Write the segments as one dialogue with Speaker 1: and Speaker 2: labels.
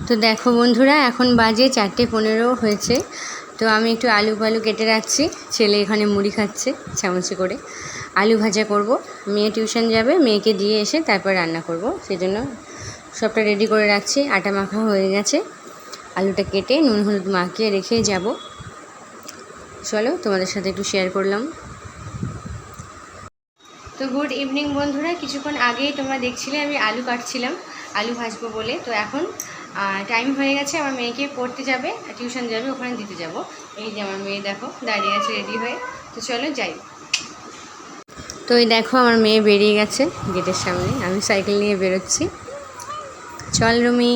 Speaker 1: তো দেখো বন্ধুরা, এখন বাজে 4:15 হয়েছে। তো আমি একটু আলু কেটে রাখছি। ছেলে এখানে মুড়ি খাচ্ছে চামচে করে। আলু ভাজা করব, মেয়ে টিউশন যাবে, মেয়েকে দিয়ে এসে তারপর রান্না করব, সেই জন্য সবটা রেডি করে রাখছি। আটা মাখা হয়ে গেছে, আলুটা কেটে নুন হলুদ মাখিয়ে রেখে যাব। চলো তোমাদের সাথে একটু শেয়ার করলাম। তো গুড ইভিনিং বন্ধুরা, কিছুক্ষণ আগেই তোমরা দেখছিলে আমি আলু কাটছিলাম আলু ভাজবো বলে। তো এখন টাইম হয়ে গেছে, আমার মেয়েকে পড়তে যাবে, টিউশন যাবে, ওখানে দিতে যাব। এই যে আমার মেয়ে দেখো দাঁড়িয়ে আছে রেডি হয়ে। তো চলো যাই। তো এই দেখো আমার মেয়ে বেরিয়ে গেছে গেটের সামনে, আমি সাইকেল নিয়ে বেরোচ্ছি। চল রুমি।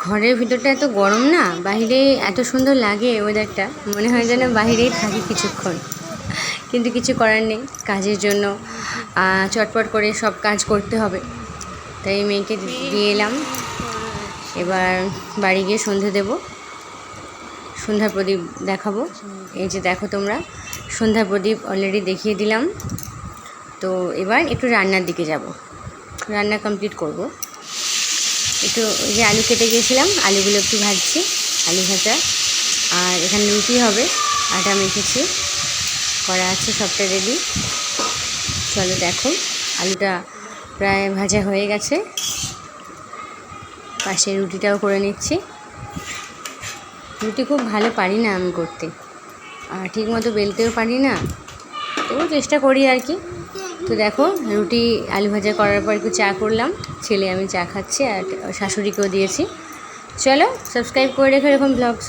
Speaker 1: ঘরের ভিতরটা এত গরম না, বাইরে এত সুন্দর লাগে ওয়েদারটা, মনে হয় যেন বাইরেই থাকি কিছুক্ষণ, কিন্তু কিছু করার নেই, কাজের জন্য চটপট করে সব কাজ করতে হবে। তাই মেয়েকে দিয়ে এলাম। এবার বাড়ি গিয়ে সন্ধে দেব, সন্ধ্যা প্রদীপ দেখাবো। এই যে দেখো তোমরা, সন্ধ্যা প্রদীপ অলরেডি দেখিয়ে দিলাম। তো এবার একটু রান্নার দিকে যাব, রান্না কমপ্লিট করব। একটু ওই যে আলু কেটে গিয়েছিলাম, আলুগুলো একটু ভাজছি, আলু ভাজা। আর এখানে রুটি হবে, আটা মেখেছি, করা আছে, সবটা রেডি। চলো দেখো, আলুটা প্রায় ভাজা হয়ে গেছে, পাশে রুটিটাও করে নিচ্ছি। রুটি খুব ভালো পারি না আমি করতে, আর ঠিক মতো বেলতেও পারি না, তবু চেষ্টা করি আর কি। তো দেখো রুটি আলু ভাজা করার পর একটু চা করলাম, ছেলে আমি চা খাচ্ছি, আর শাশুড়িকেও দিয়েছি। চলো সাবস্ক্রাইব করে রেখো এরকম ব্লগস।